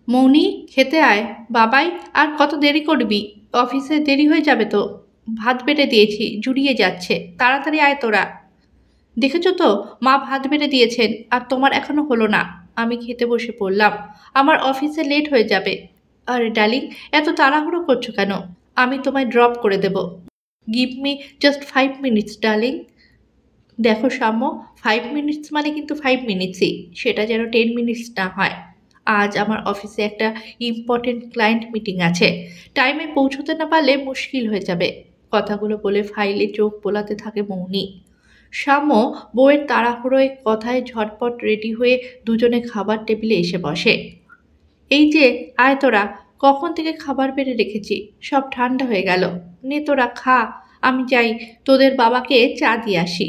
মৌনি, খেতে আয়। বাবাই, আর কত দেরি করবি? অফিসে দেরি হয়ে যাবে তো। ভাত বেড়ে দিয়েছি, জুড়িয়ে যাচ্ছে। তাড়াতাড়ি আয় তোরা। দেখেছো তো, মা ভাত বেড়ে দিয়েছেন, আর তোমার এখনো হলো না। আমি খেতে বসে পড়লাম। আমার অফিসে লেট হয়ে যাবে। আরে ডার্লিং, এত তাড়াহুড়ো করছো কেন? আমি তোমায় ড্রপ করে দেব। Give me just 5 minutes darling. দেখো সাম্য, 5 মিনিটস মানে কিন্তু 5 মিনিটসই, সেটা যেন 10 মিনিটস না হয়। আজ আমার অফিসে একটা ইম্পর্টেন্ট ক্লায়েন্ট মিটিং আছে। টাইমে পৌঁছতে না পারলে মুশকিল হয়ে যাবে। কথাগুলো বলে ফাইলে চোখ বোলাতে থাকে মৌনি। সাম্য বউয়ের তাড়াহুড়োয় কথায় ঝটপট রেডি হয়ে দুজনে খাবার টেবিলে এসে বসে। এই যে, আয় তোরা। কখন থেকে খাবার বেড়ে রেখেছি, সব ঠান্ডা হয়ে গেল। নে তোরা খা। আমি যাই, তোদের বাবাকে চা দিয়ে আসি।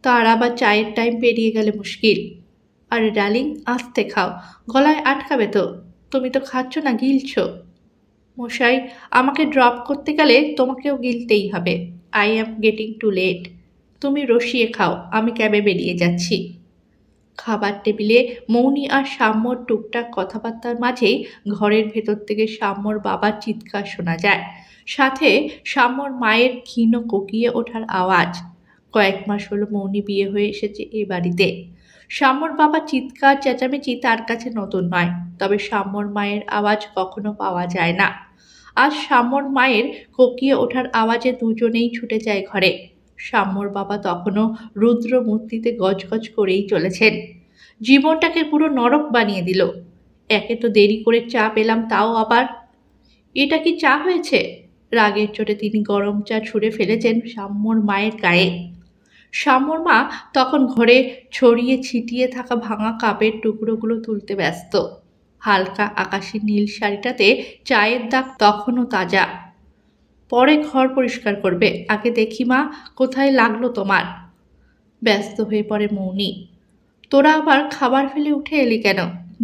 তার আবার চায়ের টাইম পেরিয়ে গেলে মুশকিল। আরে ডার্লিং, আস্তে খাও, গলায় আটকাবে তো। তুমি তো খাচ্ছ না, গিলছ। মশাই, আমাকে ড্রপ করতে গেলে তোমাকেও গিলতেই হবে। I am getting too late. তুমি রসিয়ে খাও, আমি ক্যাবে বেরিয়ে যাচ্ছি। খাবার টেবিলে মৌনি আর সাম্যর টুকটাক কথাবার্তার মাঝেই ঘরের ভেতর থেকে সাম্যর বাবার চিৎকার শোনা যায়, সাথে সাম্যর মায়ের ক্ষীণ কোকিয়ে ওঠার আওয়াজ। কয়েক মাস হলো মৌনি বিয়ে হয়ে এসেছে এ বাড়িতে। সাম্যর বাবার চিৎকার চেঁচামেচি তার কাছে নতুন নয়, তবে সাম্যর মায়ের আওয়াজ কখনো পাওয়া যায় না। আজ সাম্যর মায়ের কোকিয়ে ওঠার আওয়াজে দুজনেই ছুটে যায় ঘরে। সাম্যর বাবা তখনও রুদ্র মূর্তিতে গজগজ করেই চলেছেন। জীবনটাকে পুরো নরক বানিয়ে দিল। একে তো দেরি করে চা পেলাম, তাও আবার। এটা কি চা হয়েছে? রাগের চোটে তিনি গরম চা ছুঁড়ে ফেলেছেন সাম্যর মায়ের গায়ে। সাম্যর মা তখন ঘরে ছড়িয়ে ছিটিয়ে থাকা ভাঙা কাপের টুকরোগুলো তুলতে ব্যস্ত। হালকা আকাশি নীল শাড়িটাতে চায়ের দাগ তখনও তাজা। পরে ঘর পরিষ্কার করবে, আগে দেখি মা, কোথায় লাগলো তোমার। ব্যস্ত হয়ে পড়ে মৌনি। তোরা আবার খাবার ফেলে উঠে এলি কেন?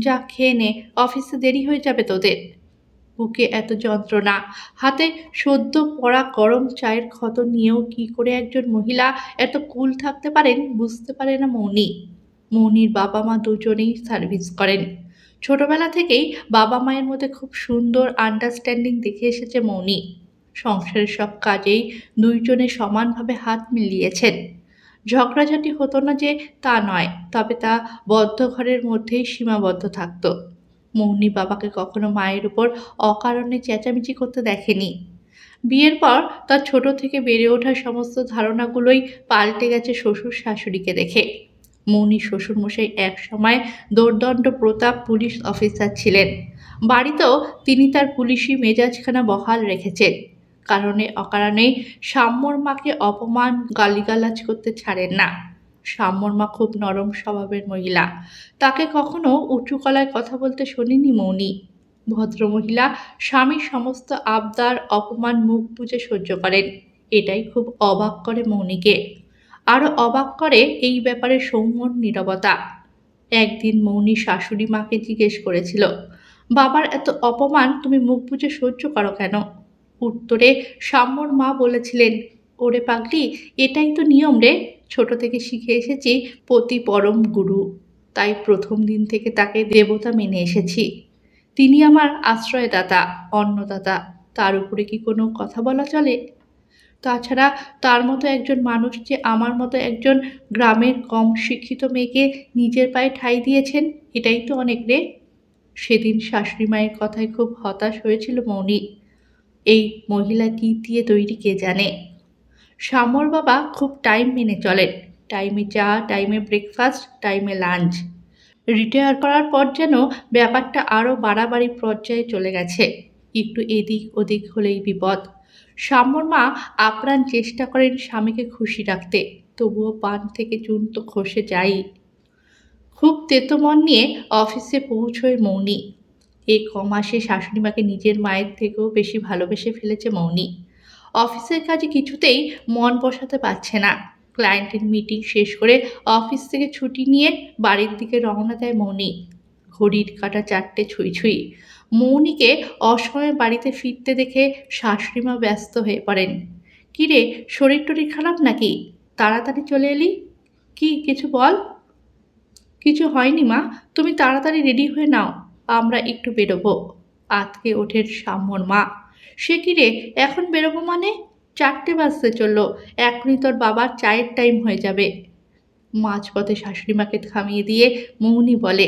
যা খেয়ে নে, অফিসে দেরি হয়ে যাবে তোদের। বুকে এত যন্ত্রণা, হাতে সদ্য পড়া গরম চায়ের ক্ষত নিয়েও কি করে একজন মহিলা এত কুল থাকতে পারেন বুঝতে পারে না মৌনি। মৌনির বাবা মা দুজনেই সার্ভিস করেন। ছোটবেলা থেকেই বাবা মায়ের মধ্যে খুব সুন্দর আন্ডারস্ট্যান্ডিং দেখে এসেছে মৌনি। সংসারের সব কাজেই দুইজনে সমানভাবে হাত মিলিয়েছেন। ঝগড়াঝাটি হতো না যে তা নয়, তবে তা বদ্ধ ঘরের মধ্যেই সীমাবদ্ধ থাকত। মৌনি বাবাকে কখনো মায়ের উপর অকারণে চেঁচামেচি করতে দেখেনি। বিয়ের পর তার ছোট থেকে বেড়ে ওঠা সমস্ত ধারণাগুলোই পাল্টে গেছে শ্বশুর শাশুড়িকে দেখে। মৌনি শ্বশুরমশাই এক সময় দোর্দণ্ড প্রতাপ পুলিশ অফিসার ছিলেন। বাড়িতেও তিনি তার পুলিশি মেজাজখানা বহাল রেখেছেন। কারণে অকারণেই সাম্যর মাকে অপমান গালিগালাজ করতে ছাড়েন না। সাম্যর মা খুব নরম স্বভাবের মহিলা। তাকে কখনো উঁচু গলায় কথা বলতে শোনেনি মৌনি। ভদ্রমহিলা স্বামীর সমস্ত আবদার অপমান মুখ বুজে সহ্য করেন। এটাই খুব অবাক করে মৌনিকে। আরও অবাক করে এই ব্যাপারে সৌম্যর নীরবতা। একদিন মৌনি শাশুড়ি মাকে জিজ্ঞেস করেছিল, বাবার এত অপমান তুমি মুখ বুজে সহ্য করো কেন? উত্তরে সাম্যর মা বলেছিলেন, ওরে পাগলি, এটাই তো নিয়ম রে। ছোট থেকে শিখে এসেছি পতি পরম গুরু, তাই প্রথম দিন থেকে তাকে দেবতা মেনে এসেছি। তিনি আমার আশ্রয়দাতা, অন্নদাতা, তার উপরে কি কোনো কথা বলা চলে? তাছাড়া তার মতো একজন মানুষ যে আমার মতো একজন গ্রামের কম শিক্ষিত মেয়েকে নিজের পায়ে ঠাঁই দিয়েছেন, এটাই তো অনেক রে। সেদিন শাশুড়ি মায়ের কথায় খুব হতাশ হয়েছিল মৌনি। এই মহিলা কি দিয়ে তৈরি কে জানে। শ্যামর বাবা খুব টাইম মেনে চলেন। টাইমে চা, টাইমে ব্রেকফাস্ট, টাইমে লাঞ্চ। রিটায়ার করার পর যেন ব্যাপারটা আরও বাড়াবাড়ি পর্যায়ে চলে গেছে। একটু এদিক ওদিক হলেই বিপদ। শ্যামর মা আপ্রাণ চেষ্টা করেন স্বামীকে খুশি রাখতে, তবুও পান থেকে চুন তো খসে যায়ই। খুব তেতো মন নিয়ে অফিসে পৌঁছয় মৌনি। এই কমাসে শাশুড়িমাকে নিজের মায়ের থেকেও বেশি ভালোবেসে ফেলেছে মৌনি। অফিসের কাজে কিছুতেই মন বসাতে পারছে না। ক্লায়েন্টের মিটিং শেষ করে অফিস থেকে ছুটি নিয়ে বাড়ির দিকে রওনা দেয় মৌনি। ঘড়ির কাঁটা 4টে ছুঁই ছুঁই। মৌনিকে অসময়ে বাড়িতে ফিরতে দেখে শাশুড়িমা ব্যস্ত হয়ে পড়েন। কিরে, শরীর টরীর খারাপ নাকি? তাড়াতাড়ি চলে এলি। কি কিছু বল। কিছু হয়নি মা, তুমি তাড়াতাড়ি রেডি হয়ে নাও। আমরা একটু বেরোবো। আতকে ওঠেন সাম্যর মা। সে কি রে, এখন বেরোবো মানে? 4টে বাজতে চললো, এখনই তোর বাবার চায়ের টাইম হয়ে যাবে। মাঝপথে শাশুড়ি মাকে থামিয়ে দিয়ে মৌনি বলে,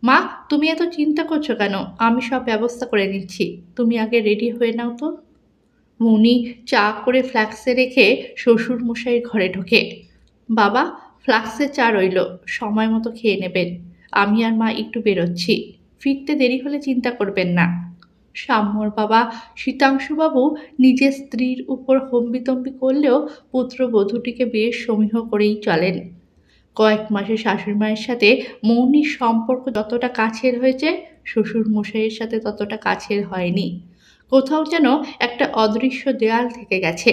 মা তুমি এত চিন্তা করছো কেন? আমি সব ব্যবস্থা করে নিচ্ছি, তুমি আগে রেডি হয়ে নাও তো। মৌনি চা করে ফ্লাক্সে রেখে শ্বশুর মশাইয়ের ঘরে ঢোকে। বাবা, ফ্লাক্সে চা রইল, সময় মতো খেয়ে নেবেন। আমি আর মা একটু বেরোচ্ছি, ফিরতে দেরি হলে চিন্তা করবেন না। সাম্যর বাবা শীতাংশুবাবু নিজের স্ত্রীর উপর হম্বিতম্বি করলেও পুত্রবধূটিকে বেশ সমীহ করেই চলেন। কয়েক মাসে শাশুড়ি মায়ের সাথে মৌনির সম্পর্ক যতটা কাছের হয়েছে, শ্বশুর মশাইয়ের সাথে ততটা কাছের হয়নি। কোথাও যেন একটা অদৃশ্য দেয়াল থেকে গেছে।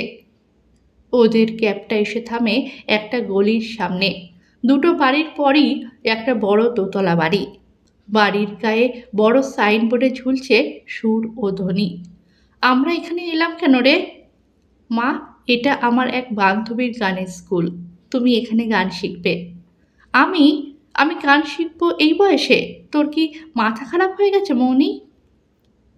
ওদের ক্যাবটা এসে থামে একটা গলির সামনে। দুটো বাড়ির পরই একটা বড় দোতলা বাড়ি। বাড়ির গায়ে বড় সাইনবোর্ডে ঝুলছে সুর ও ধ্বনি। আমরা এখানে এলাম কেন রে? মা, এটা আমার এক বান্ধবীর গানের স্কুল, তুমি এখানে গান শিখবে। আমি আমি গান শিখবো এই বয়সে? তোর কি মাথা খারাপ হয়ে গেছে মৌনি?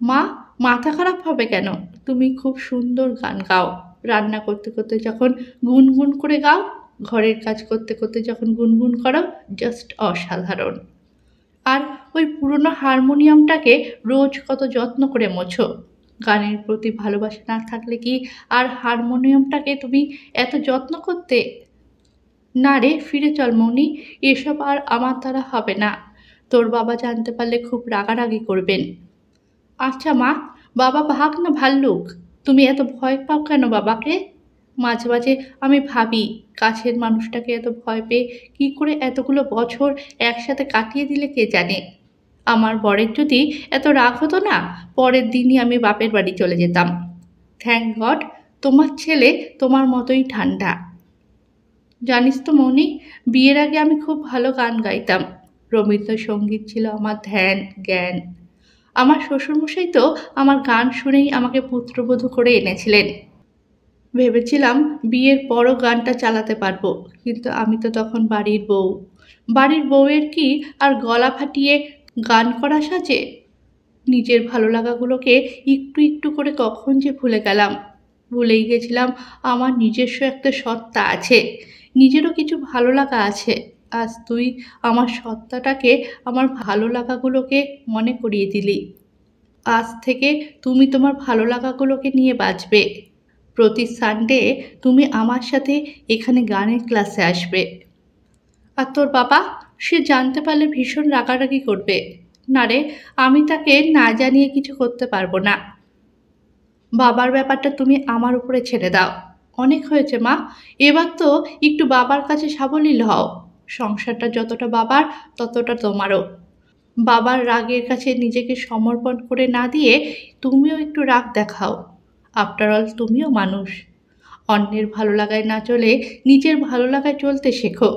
মা, মাথা খারাপ হবে কেন? তুমি খুব সুন্দর গান গাও। রান্না করতে করতে যখন গুনগুন করে গাও, ঘরের কাজ করতে করতে যখন গুনগুন করো, জাস্ট অসাধারণ। আর ওই পুরনো হারমোনিয়ামটাকে রোজ কত যত্ন করে মোছো। গানের প্রতি ভালোবাসা না থাকলে কি আর হারমোনিয়ামটাকে তুমি এত যত্ন করতে? না রে, ফিরে চল মৌনি, এসব আর আমার দ্বারা হবে না। তোর বাবা জানতে পারলে খুব রাগারাগি করবেন। আচ্ছা মা, বাবা ভাগ না ভাল্লুক, তুমি এত ভয় পাও কেন বাবাকে? মাঝে মাঝে আমি ভাবি, কাছের মানুষটাকে এত ভয় পেয়ে কী করে এতগুলো বছর একসাথে কাটিয়ে দিলে কে জানে। আমার বরের যদি এত রাগ হতো না, পরের দিনই আমি বাপের বাড়ি চলে যেতাম। থ্যাংক গড তোমার ছেলে তোমার মতোই ঠান্ডা। জানিস তো মৌনি, বিয়ের আগে আমি খুব ভালো গান গাইতাম। রবীন্দ্রসঙ্গীত ছিল আমার ধ্যান জ্ঞান। আমার শ্বশুরমশাই তো আমার গান শুনেই আমাকে পুত্রবধূ করে এনেছিলেন। ভেবেছিলাম বিয়ের পরও গানটা চালাতে পারবো, কিন্তু আমি তো তখন বাড়ির বউ। বাড়ির বউয়ের কি আর গলা ফাটিয়ে গান করা সাজে? নিজের ভালো লাগাগুলোকে একটু একটু করে কখন যে ভুলে গেলাম। ভুলেই গেছিলাম আমার নিজস্ব একটা সত্তা আছে, নিজেরও কিছু ভালো লাগা আছে। আজ তুই আমার সত্তাটাকে, আমার ভালো লাগাগুলোকে মনে করিয়ে দিলি। আজ থেকে তুমি তোমার ভালো লাগাগুলোকে নিয়ে বাঁচবে। প্রতি সানডে তুমি আমার সাথে এখানে গানের ক্লাসে আসবে। আর তোর বাবা, সে জানতে পারলে ভীষণ রাগারাগি করবে। না রে, আমি তাকে না জানিয়ে কিছু করতে পারবো না। বাবার ব্যাপারটা তুমি আমার উপরে ছেড়ে দাও। অনেক হয়েছে মা, এবার তো একটু বাবার কাছে সাবলীল হও। সংসারটা যতটা বাবার, ততটা তোমারও। বাবার রাগের কাছে নিজেকে সমর্পণ করে না দিয়ে তুমিও একটু রাগ দেখাও। আফটার অল তুমিও মানুষ। অন্যের ভালো লাগায় না চলে নিজের ভালো লাগায় চলতে শেখো।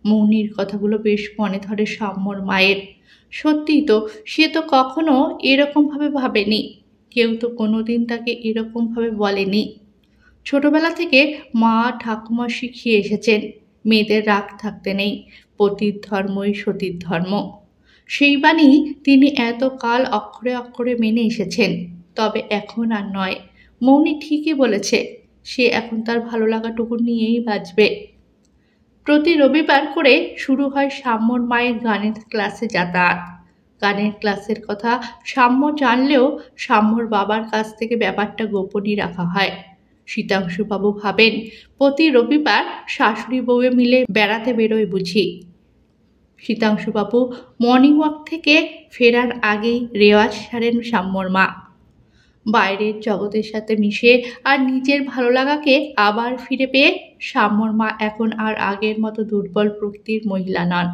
মৌনির কথাগুলো বেশ মনে ধরে সাম্যর মায়ের। সত্যিই তো, সে তো কখনো এরকমভাবে ভাবেনি। কেউ তো কোনোদিন তাকে এরকমভাবে বলেনি। ছোটবেলা থেকে মা ঠাকুমা শিখিয়ে এসেছেন, মেয়েদের রাগ থাকতে নেই, পতির ধর্মই সতীর ধর্ম। সেই বাণী তিনি এতকাল অক্ষরে অক্ষরে মেনে এসেছেন। তবে এখন আর নয়। মৌনি ঠিকই বলেছে, সে এখন তার ভালো লাগাটুকু নিয়েই বাঁচবে। প্রতি রবিবার করে শুরু হয় সাম্যর মায়ের গানের ক্লাসে যাতায়াত। গানের ক্লাসের কথা সাম্য জানলেও সাম্যর বাবার কাছ থেকে ব্যাপারটা গোপনই রাখা হয়। শীতাংশুবাবু ভাবেন প্রতি রবিবার শাশুড়ি বউয়ে মিলে বেড়াতে বেরোয় বুঝি। শীতাংশুবাবু মর্নিং ওয়াক থেকে ফেরার আগেই রেওয়াজ সারেন সাম্যর মা। বাইরের জগতের সাথে মিশে আর নিজের ভালো লাগাকে আবার ফিরে পেয়ে সাম্যর মা এখন আর আগের মতো দুর্বল প্রকৃতির মহিলা নন।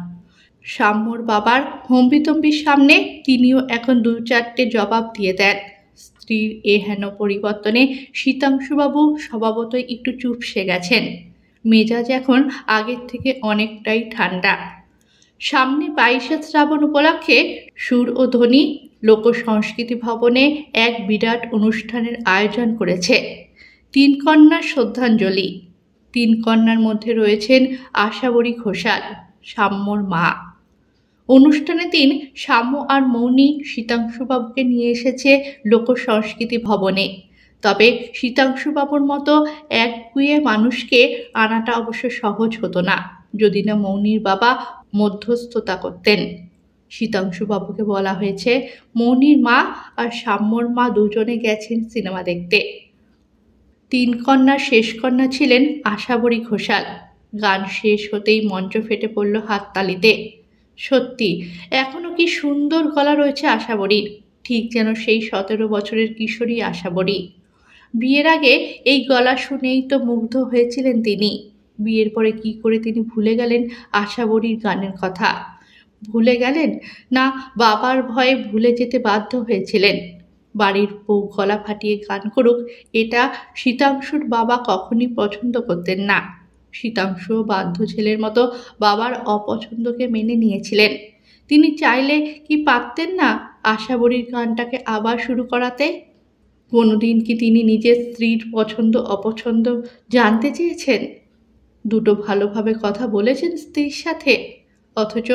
সাম্যর বাবার হম্বিতম্বির সামনে তিনিও এখন 2-4টে জবাব দিয়ে দেন। স্ত্রীর এ হেন পরিবর্তনে শীতাংশুবাবু স্বভাবতই একটু চুপসে গেছেন। মেজাজ এখন আগের থেকে অনেকটাই ঠান্ডা। সামনে 22শে শ্রাবণ উপলক্ষে সুর ও ধ্বনি লোকসংস্কৃতি ভবনে এক বিরাট অনুষ্ঠানের আয়োজন করেছে। 3 কন্যার শ্রদ্ধাঞ্জলি। 3 কন্যার মধ্যে রয়েছেন আশাবরী ঘোষাল, সাম্যর মা। অনুষ্ঠানের দিন সাম্য আর মৌনী শীতাংশুবাবুকে নিয়ে এসেছে লোক সংস্কৃতি ভবনে। তবে শীতাংশুবাবুর মতো একগুঁয়ে মানুষকে আনাটা অবশ্য সহজ হতো না, যদি না মৌনীর বাবা মধ্যস্থতা করতেন। শীতাংশুবাবুকে বলা হয়েছে মৌনীর মা আর সাম্যর মা দুজনে গেছেন সিনেমা দেখতে। ৩ কন্যার শেষ কন্যা ছিলেন আশাবরী ঘোষাল। গান শেষ হতেই মঞ্চ ফেটে পড়ল হাততালিতে। সত্যি এখনো কি সুন্দর গলা রয়েছে আশাবরীর, ঠিক যেন সেই ১৭ বছরের কিশোরী আশাবরী। বিয়ের আগে এই গলা শুনেই তো মুগ্ধ হয়েছিলেন তিনি। বিয়ের পরে কি করে তিনি ভুলে গেলেন আশাবরীর গানের কথা? ভুলে গেলেন, না বাবার ভয়ে ভুলে যেতে বাধ্য হয়েছিলেন? বাড়ির বউ গলা ফাটিয়ে গান করুক, এটা শীতাংশুর বাবা কখনই পছন্দ করতেন না। শীতাংশুও বাধ্য ছেলের মতো বাবার অপছন্দকে মেনে নিয়েছিলেন। তিনি চাইলে কি পারতেন না আশাবরীর গানটাকে আবার শুরু করাতে? কোনোদিন কি তিনি নিজের স্ত্রীর পছন্দ অপছন্দ জানতে চেয়েছেন? দুটো ভালোভাবে কথা বলেছেন স্ত্রীর সাথে? অথচ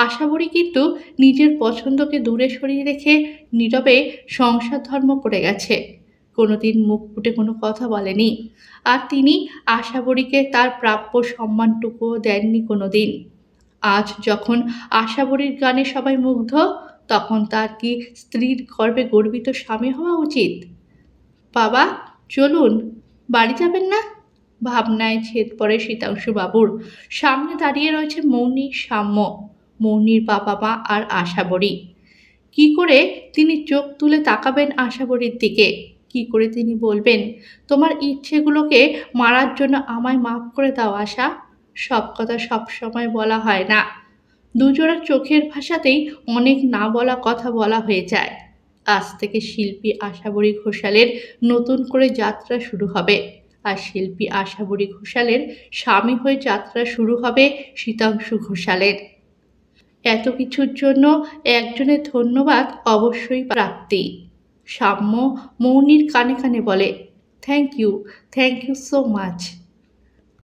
আশাবরী কিন্তু নিজের পছন্দকে দূরে সরিয়ে রেখে নীরবে সংসার ধর্ম করে গেছে। কোনোদিন মুখ ফুটে কোনো কথা বলেনি। আর তিনি আশাবরীকে তার প্রাপ্য সম্মানটুকুও দেননি কোনোদিন। আজ যখন আশাবরীর গানে সবাই মুগ্ধ, তখন তার কি স্ত্রীর গর্বে গর্বিত স্বামী হওয়া উচিত? বাবা চলুন, বাড়ি যাবেন না? ভাবনায় ছেদ পড়ে শীতাংশুবাবুর। সামনে দাঁড়িয়ে রয়েছে মৌনী, সাম্য, মৌনীর বাবা মা আর আশাবরী। কি করে তিনি চোখ তুলে তাকাবেন আশাবরীর দিকে? কি করে তিনি বলবেন, তোমার ইচ্ছেগুলোকে মারার জন্য আমায় মাফ করে দাও আশা? সব কথা সবসময় বলা হয় না। দুজোড়া চোখের ভাষাতেই অনেক না বলা কথা বলা হয়ে যায়। আজ থেকে শিল্পী আশাবরী ঘোষালের নতুন করে যাত্রা শুরু হবে, আর শিল্পী আশাবরী ঘোষালের স্বামী হয়ে যাত্রা শুরু হবে শীতাংশু ঘোষালের। এত কিছুর জন্য একজনের ধন্যবাদ অবশ্যই প্রাপ্তি। সাম্য মৌনীর কানে কানে বলে, থ্যাংক ইউ সো মাচ।